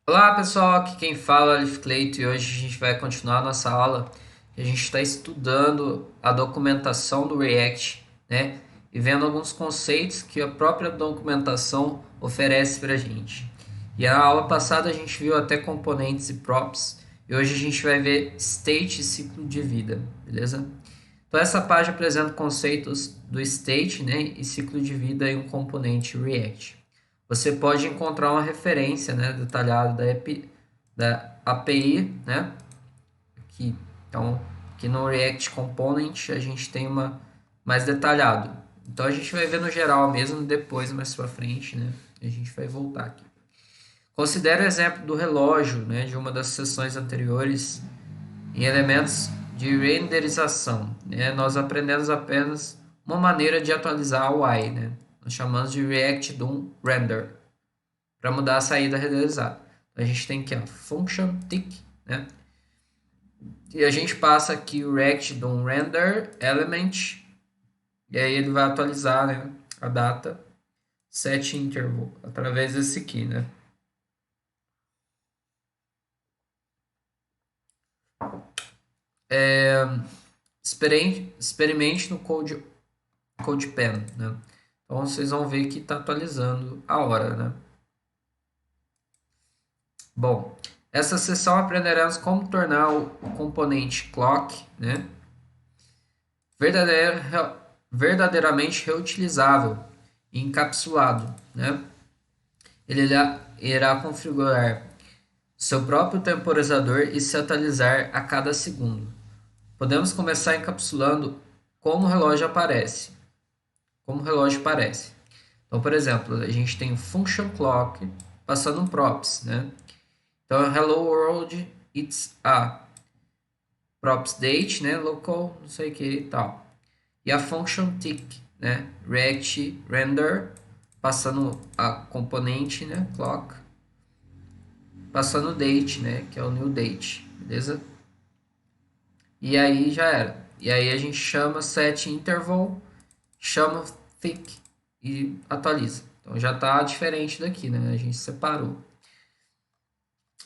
Olá pessoal, aqui quem fala é o Alif Cleito e hoje a gente vai continuar a nossa aula. A gente está estudando a documentação do React, né? E vendo alguns conceitos que a própria documentação oferece para a gente. E na aula passada a gente viu até componentes e props, e hoje a gente vai ver state e ciclo de vida, beleza? Então essa página apresenta conceitos do state, né, e ciclo de vida em um componente React. Você pode encontrar uma referência, né, detalhada da API, né, aqui. Então, aqui no React Component a gente tem uma mais detalhado. Então a gente vai ver no geral mesmo, depois mais para frente, né, a gente vai voltar aqui. Considere o exemplo do relógio, né, de uma das sessões anteriores em elementos de renderização, né? Nós aprendemos apenas uma maneira de atualizar o UI, né? Nós chamamos de React DOM Render para mudar a saída renderizada. A gente tem aqui a function tick, né? E a gente passa aqui o React DOM Render element e aí ele vai atualizar, né, a data set interval através desse aqui, né? Experimente no CodePen, né? Então vocês vão ver que está atualizando a hora, né? Bom, essa sessão aprenderemos como tornar o componente clock, né, verdadeiramente reutilizável e encapsulado, né? Ele irá configurar seu próprio temporizador e se atualizar a cada segundo. Podemos começar encapsulando como o relógio aparece. Como o relógio aparece. Então, por exemplo, a gente tem o function clock passando um props, né? Então, hello world, it's a props date, né? Local, não sei o que e tal. E a function tick, né? React render, passando a componente, né? Clock, passando date, né? Que é o new date, beleza? E aí já era. E aí a gente chama set interval, chama tick e atualiza. Então já está diferente daqui, né? A gente separou.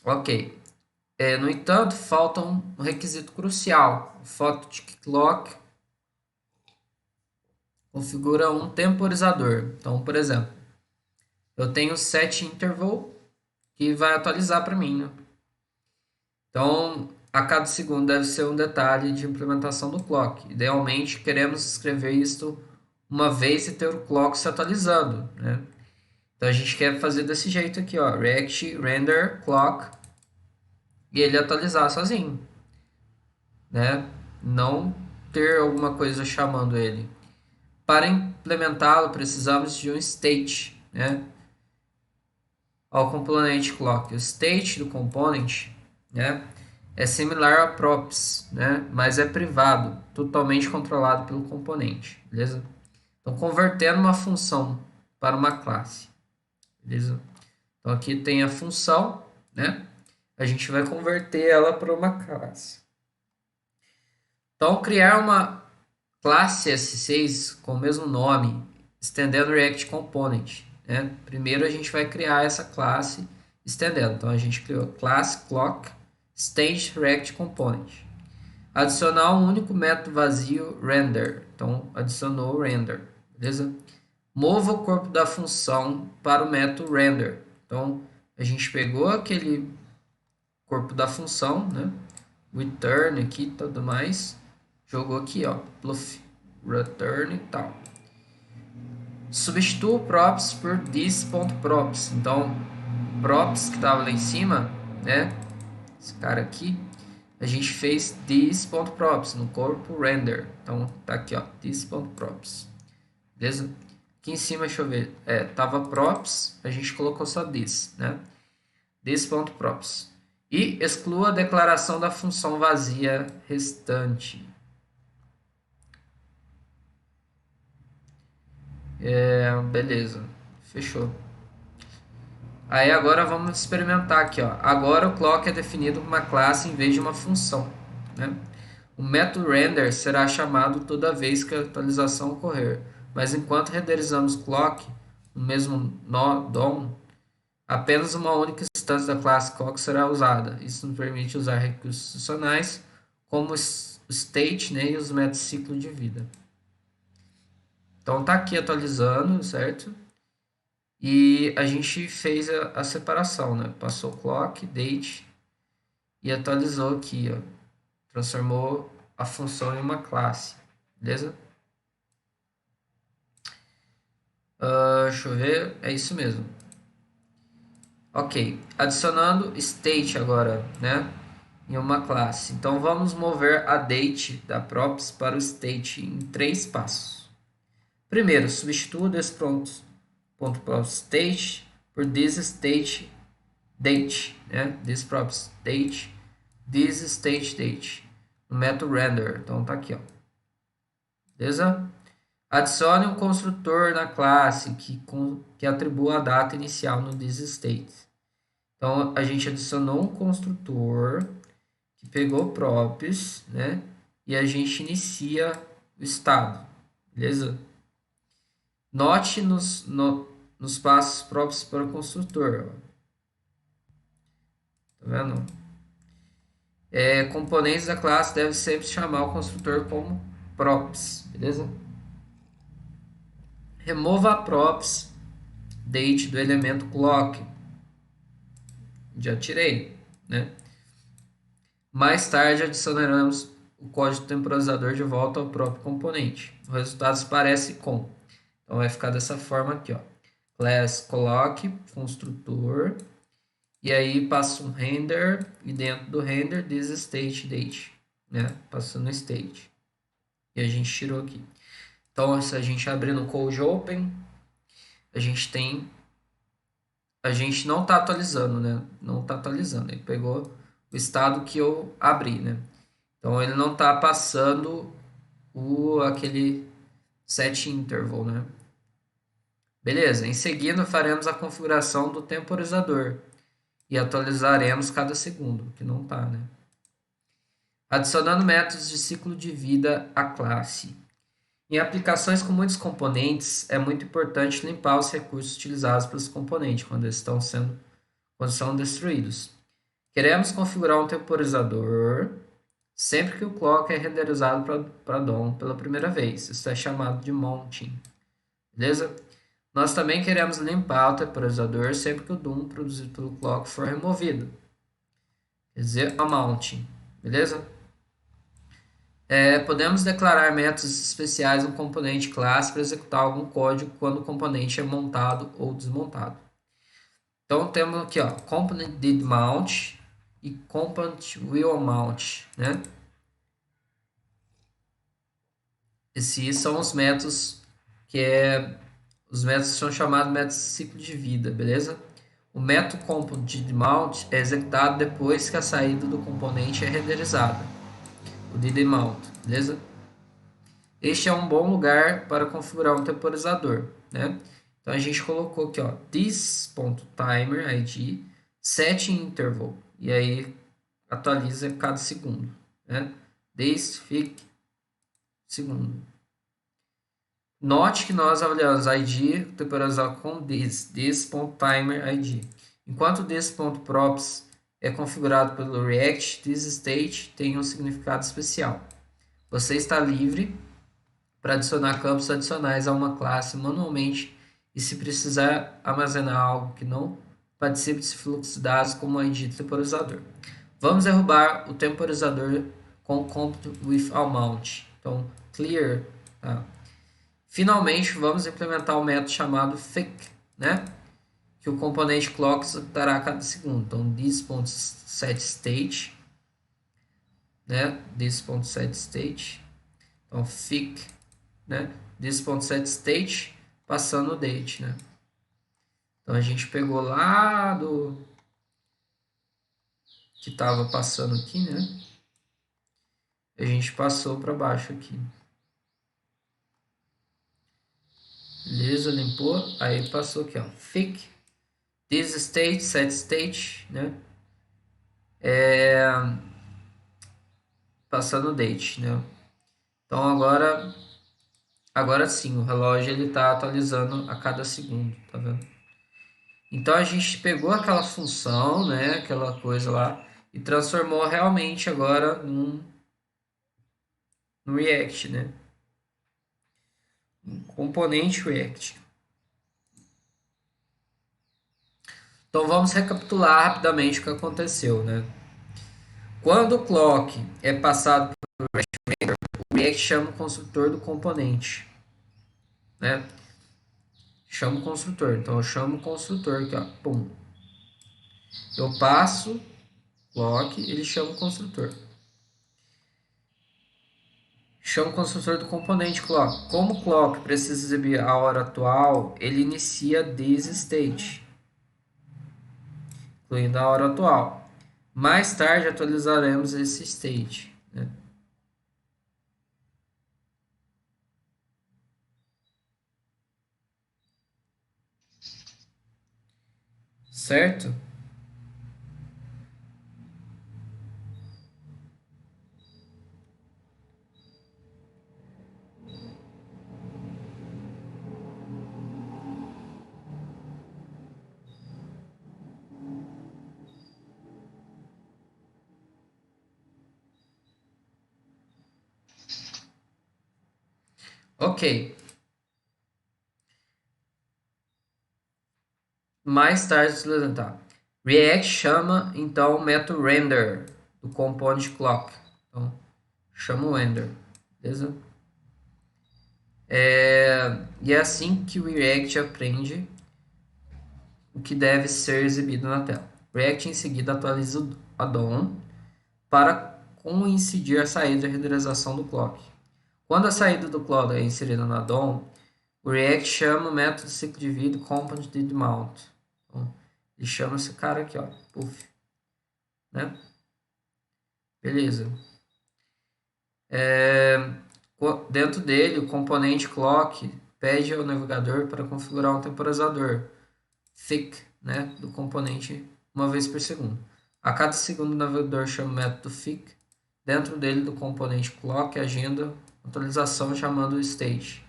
Ok. No entanto, falta um requisito crucial. O phototick clock configura um temporizador. Então, por exemplo, eu tenho set interval que vai atualizar para mim, né? Então, a cada segundo deve ser um detalhe de implementação do clock. Idealmente, queremos escrever isto uma vez e ter o clock se atualizando, né? Então, a gente quer fazer desse jeito aqui, ó, React render clock e ele atualizar sozinho, né? Não ter alguma coisa chamando ele. Para implementá-lo, precisamos de um state, né, ao componente clock. O state do component, né, é similar a props, né, mas é privado, totalmente controlado pelo componente, beleza? Então, convertendo uma função para uma classe, beleza? Então, aqui tem a função, né, a gente vai converter ela para uma classe. Então, criar uma classe S6 com o mesmo nome, estendendo o React Component, né? Primeiro a gente vai criar essa classe estendendo. Então a gente criou classe clock stage React Component. Adicionar um único método vazio render. Então adicionou o render, beleza? Mova o corpo da função para o método render. Então a gente pegou aquele corpo da função, né? Return aqui e tudo mais, jogou aqui, ó, pluff, return e tal. Substitua o props por this.props. Então, props que estava lá em cima, né? Esse cara aqui, a gente fez this.props no corpo render. Então, tá aqui, ó, this.props. Beleza? Aqui em cima, deixa eu ver, tava props, a gente colocou só this, né? This.props. E exclua a declaração da função vazia restante. Beleza, fechou. Aí agora vamos experimentar aqui, ó. Agora o clock é definido como uma classe em vez de uma função, né? O método render será chamado toda vez que a atualização ocorrer, mas enquanto renderizamos clock, no mesmo DOM, apenas uma única instância da classe clock será usada. Isso nos permite usar recursos adicionais, como o state, né, e os métodos ciclo de vida. Então tá aqui atualizando, certo? E a gente fez a separação, né? Passou clock, date e atualizou aqui, ó. Transformou a função em uma classe, beleza? Deixa eu ver, é isso mesmo. Ok, adicionando state agora, né? Em uma classe. Então vamos mover a date da props para o state em 3 passos. Primeiro, substitua this.props_state por this_state date, né? This_props_date, this_state_date no método render. Então tá aqui, ó. Beleza? Adicione um construtor na classe que atribua a data inicial no thisState. Então a gente adicionou um construtor que pegou props, né? E a gente inicia o estado, beleza? Note nos passos próprios para o construtor. Ó. Tá vendo? Componentes da classe devem sempre chamar o construtor como props, beleza? Remova a props date do elemento clock. Já tirei, né? Mais tarde adicionaremos o código temporizador de volta ao próprio componente. O resultado parece com. Então vai ficar dessa forma aqui, ó. Class clock, construtor, e aí passa um render, e dentro do render this state date, né? Passando state. E a gente tirou aqui. Então, se a gente abrir no code open, a gente não está atualizando, né? Não está atualizando. Ele pegou o estado que eu abri, né? Então, ele não está passando aquele set interval, né? Beleza, em seguida faremos a configuração do temporizador e atualizaremos cada segundo, que não está, né? Adicionando métodos de ciclo de vida à classe. Em aplicações com muitos componentes, é muito importante limpar os recursos utilizados pelos componentes quando são destruídos. Queremos configurar um temporizador sempre que o clock é renderizado para DOM pela primeira vez. Isso é chamado de mounting. Beleza? Nós também queremos limpar o temporizador sempre que o DOM produzido pelo clock for removido. Quer dizer, a mounting. Beleza? Podemos declarar métodos especiais no componente classe para executar algum código quando o componente é montado ou desmontado. Então temos aqui, ó, component did mount e component will mount, né? Esses são os métodos os métodos são chamados métodos de ciclo de vida, beleza? O método component did mount é executado depois que a saída do componente é renderizada. O did mount, beleza? Este é um bom lugar para configurar um temporizador, né? Então a gente colocou aqui, ó, this.timerID set interval e aí atualiza cada segundo, né? This fic segundo. Note que nós avaliamos ID temporizador com this.timerID. Enquanto this.props é configurado pelo React, thisState tem um significado especial. Você está livre para adicionar campos adicionais a uma classe manualmente e se precisar armazenar algo que não participe desse fluxo de dados como o ID temporizador. Vamos derrubar o temporizador com compute with amount. Então, clear. Tá? Finalmente, vamos implementar um método chamado fic, né? Que o componente clock executará a cada segundo. Então, this.setState, né? This.setState. Então, fic, né? This.setState passando o date, né? Então a gente pegou lá do que estava passando aqui, né? A gente passou para baixo aqui. Beleza, limpou. Aí passou aqui, ó. Fic, thisState, setState, né? Passando o date, né? Então agora sim, o relógio ele tá atualizando a cada segundo, tá vendo? Então a gente pegou aquela função, né, aquela coisa lá, e transformou realmente agora no React, né? Um componente React. Então vamos recapitular rapidamente o que aconteceu, né? Quando o clock é passado por o React chama o construtor do componente, né? Chama o construtor. Então eu chamo o construtor aqui, ó. Pum. Eu passo clock, ele chama o construtor. Chama o construtor do componente clock. Como o clock precisa exibir a hora atual, ele inicia this state, incluindo a hora atual. Mais tarde atualizaremos esse state, né? Certo? Ok. Mais tarde atualizar. React chama então o método render do component clock. Então, chama o render, beleza? E é assim que o React aprende o que deve ser exibido na tela. React em seguida atualiza o addon para coincidir a saída de renderização do clock. Quando a saída do clock é inserida no addon, o React chama o método ciclo de vida component did mount. Então, ele chama esse cara aqui, ó, puff, né? Beleza. Dentro dele, o componente clock pede ao navegador para configurar um temporizador thick, né, do componente uma vez por segundo. A cada segundo, o navegador chama o método thick. Dentro dele, do componente clock, agenda atualização chamando o state,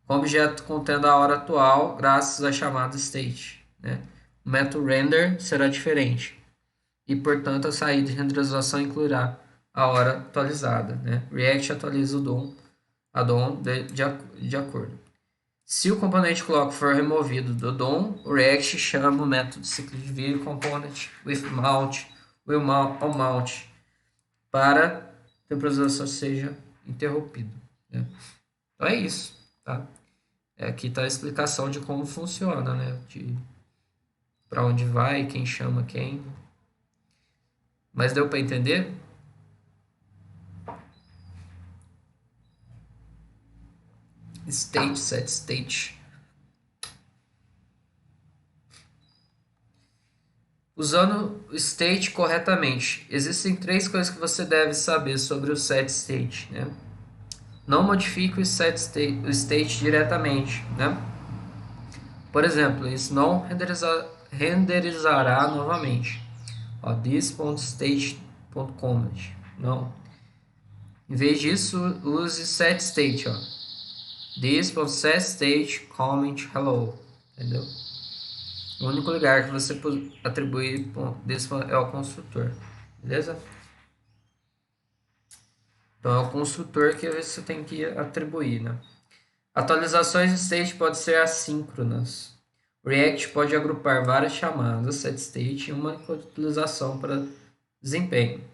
com o objeto contendo a hora atual graças à chamada state, né? O método render será diferente e, portanto, a saída de renderização incluirá a hora atualizada, né? React atualiza o addon de acordo. Se o componente clock for removido do DOM, o React chama o método ciclo de vida component with mount, will mount, para que a temporalização seja interrompida, né? Então é isso, tá? Aqui está a explicação de como funciona, né? De para onde vai, quem chama quem. Mas deu para entender? State, set state. Usando o state corretamente, existem três coisas que você deve saber sobre o set state, né? Não modifique o set state, o state diretamente, né? Por exemplo, isso não renderizará novamente. Ó, this.state.comment. Não. Em vez disso, use set state, ó. This.setState comment hello. Entendeu? O único lugar que você atribui desse é o construtor. Beleza? Então é o construtor que você tem que atribuir, né? Atualizações de state podem ser assíncronas. O React pode agrupar várias chamadas setState em uma atualização para desempenho.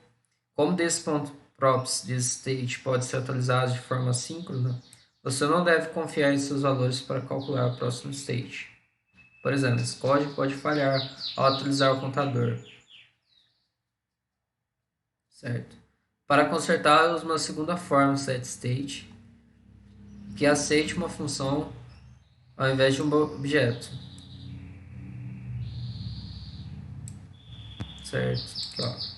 Como this.props de state pode ser atualizado de forma assíncrona, você não deve confiar em seus valores para calcular o próximo state. Por exemplo, esse código pode falhar ao atualizar o contador. Certo? Para consertar, use uma segunda forma setState, que aceite uma função ao invés de um objeto. Certo? Aqui, ó.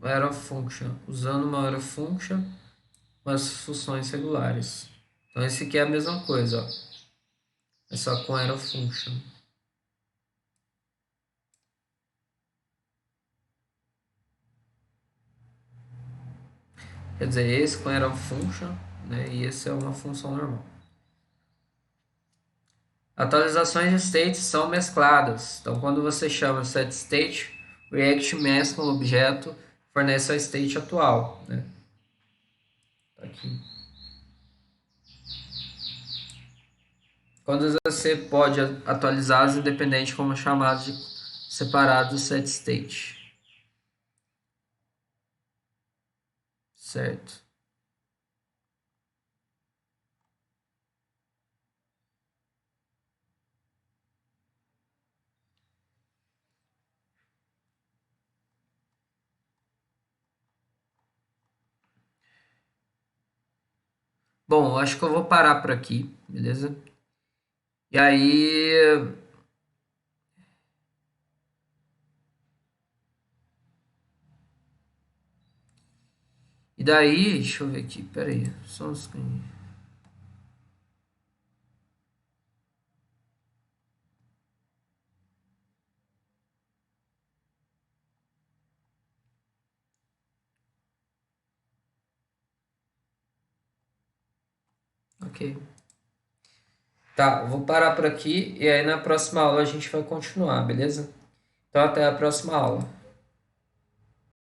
Arrow function, usando uma arrow function, mas funções regulares. Então esse aqui é a mesma coisa, ó. É só com arrow function. Quer dizer, esse com arrow function, né? E esse é uma função normal. Atualizações de state são mescladas. Então, quando você chama set state, o React mescla o objeto, fornece a state atual, né? Aqui. Quando você pode atualizar as independentes como chamados separados do set state. Certo. Bom, acho que eu vou parar por aqui, beleza? E aí, e daí, deixa eu ver aqui, peraí, só uns segundos. Ok. Tá, vou parar por aqui e aí na próxima aula a gente vai continuar, beleza? Então até a próxima aula.